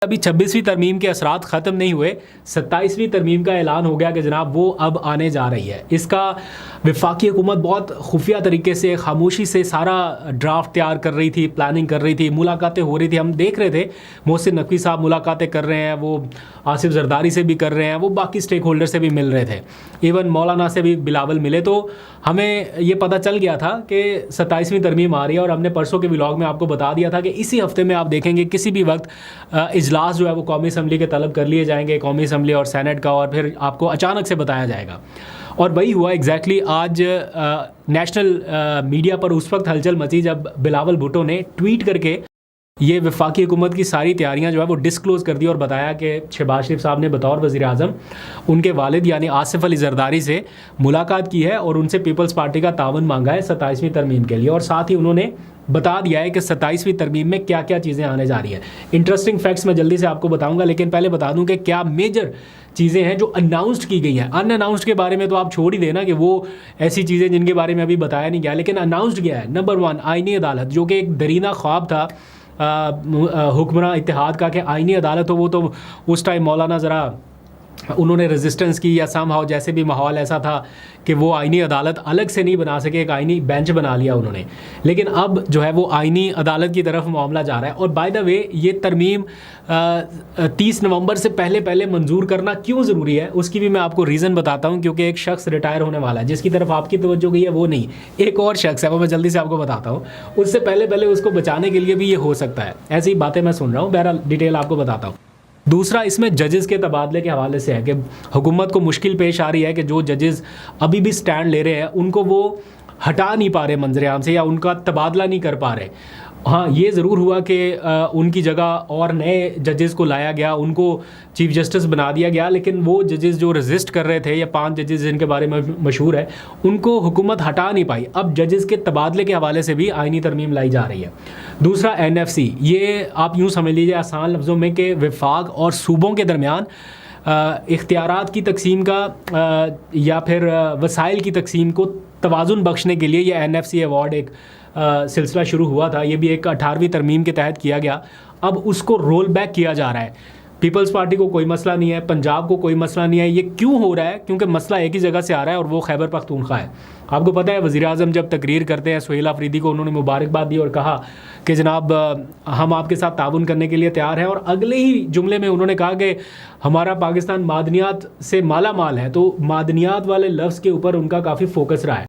ابھی 26ویں ترمیم کے اثرات ختم نہیں ہوئے، 27ویں ترمیم کا اعلان ہو گیا کہ جناب وہ اب آنے جا رہی ہے۔ اس کا وفاقی حکومت بہت خفیہ طریقے سے خاموشی سے سارا ڈرافٹ تیار کر رہی تھی، پلاننگ کر رہی تھی، ملاقاتیں ہو رہی تھی، ہم دیکھ رہے تھے محسن نقوی صاحب ملاقاتیں کر رہے ہیں، وہ آصف زرداری سے بھی کر رہے ہیں، وہ باقی سٹیک ہولڈر سے بھی مل رہے تھے، ایون مولانا سے بھی بلاول ملے۔ تو ہمیں یہ پتہ چل گیا تھا کہ 27ویں ترمیم آ رہی ہے، اور ہم نے پرسوں کے ولاگ میں آپ کو بتا دیا تھا کہ اسی ہفتے میں آپ دیکھیں گے کسی بھی وقت اجلاس جو ہے وہ قومی اسمبلی کے طلب کر لیے جائیں گے، قومی اسمبلی اور سینٹ کا، اور پھر آپ کو اچانک سے بتایا جائے گا۔ اور وہی ہوا ایگزیکٹلی۔ آج نیشنل میڈیا پر اس وقت ہلچل مچی جب بلاول بھٹو نے ٹویٹ کر کے یہ وفاقی حکومت کی ساری تیاریاں جو ہے وہ ڈسکلوز کر دی اور بتایا کہ شہباز شریف صاحب نے بطور وزیر اعظم ان کے والد یعنی آصف علی زرداری سے ملاقات کی ہے اور ان سے پیپلز پارٹی کا تعاون مانگا ہے 27ویں ترمیم کے لیے، اور ساتھ ہی انہوں نے بتا دیا ہے کہ 27ویں ترمیم میں کیا کیا چیزیں آنے جا رہی ہیں۔ انٹرسٹنگ فیکٹس میں جلدی سے آپ کو بتاؤں گا، لیکن پہلے بتا دوں کہ کیا میجر چیزیں ہیں جو اناؤنسڈ کی گئی ہیں۔ ان اناؤنسڈ کے بارے میں تو آپ چھوڑ ہی دینا کہ وہ ایسی چیزیں جن کے بارے میں ابھی بتایا نہیں گیا، لیکن اناؤنسڈ کیا ہے؟ نمبر 1 آئینی عدالت، جو کہ ایک درینہ خواب تھا حکمراں اتحاد کا کہ آئینی عدالت ہو۔ وہ تو اس ٹائم مولانا ذرا انہوں نے ریزسٹنس کی، یا سم ہاؤ جیسے بھی ماحول ایسا تھا کہ وہ آئینی عدالت الگ سے نہیں بنا سکے، ایک آئینی بینچ بنا لیا انہوں نے، لیکن اب جو ہے وہ آئینی عدالت کی طرف معاملہ جا رہا ہے۔ اور بائی دا وے یہ ترمیم 30 نومبر سے پہلے منظور کرنا کیوں ضروری ہے، اس کی بھی میں آپ کو ریزن بتاتا ہوں، کیونکہ ایک شخص ریٹائر ہونے والا ہے جس کی طرف آپ کی توجہ گئی ہے، وہ نہیں، ایک اور شخص ہے، وہ میں جلدی سے آپ کو بتاتا ہوں۔ اس سے پہلے اس کو بچانے کے لیے بھی یہ ہو سکتا ہے، ایسی باتیں میں سن رہا ہوں، بہرحال ڈیٹیل آپ کو بتاتا ہوں۔ دوسرا اس میں ججز کے تبادلے کے حوالے سے ہے کہ حکومت کو مشکل پیش آ رہی ہے کہ جو ججز ابھی بھی سٹینڈ لے رہے ہیں ان کو وہ ہٹا نہیں پا رہے منظر عام سے، یا ان کا تبادلہ نہیں کر پا رہے۔ ہاں یہ ضرور ہوا کہ ان کی جگہ اور نئے ججز کو لایا گیا، ان کو چیف جسٹس بنا دیا گیا، لیکن وہ ججز جو ریزسٹ کر رہے تھے، یا 5 ججز جن کے بارے میں مشہور ہے، ان کو حکومت ہٹا نہیں پائی۔ اب ججز کے تبادلے کے حوالے سے بھی آئینی ترمیم لائی جا رہی ہے۔ دوسرا NFC، یہ آپ یوں سمجھ لیجیے آسان لفظوں میں کہ وفاق اور صوبوں کے درمیان اختیارات کی تقسیم کا یا پھر وسائل کی تقسیم کو توازن بخشنے کے لیے یہ NFC ایوارڈ ایک سلسلہ شروع ہوا تھا، یہ بھی ایک 18ویں ترمیم کے تحت کیا گیا۔ اب اس کو رول بیک کیا جا رہا ہے۔ پیپلز پارٹی کو کوئی مسئلہ نہیں ہے، پنجاب کو کوئی مسئلہ نہیں ہے۔ یہ کیوں ہو رہا ہے؟ کیونکہ مسئلہ ایک ہی جگہ سے آ رہا ہے، اور وہ خیبر پختونخوا ہے۔ آپ کو پتہ ہے وزیر اعظم جب تقریر کرتے ہیں، سہیل آفریدی کو انہوں نے مبارکباد دی اور کہا کہ جناب ہم آپ کے ساتھ تعاون کرنے کے لیے تیار ہیں، اور اگلے ہی جملے میں انہوں نے کہا کہ ہمارا پاکستان معدنیات سے مالا مال ہے۔ تو معدنیات والے لفظ کے اوپر ان کا کافی فوکس رہا ہے۔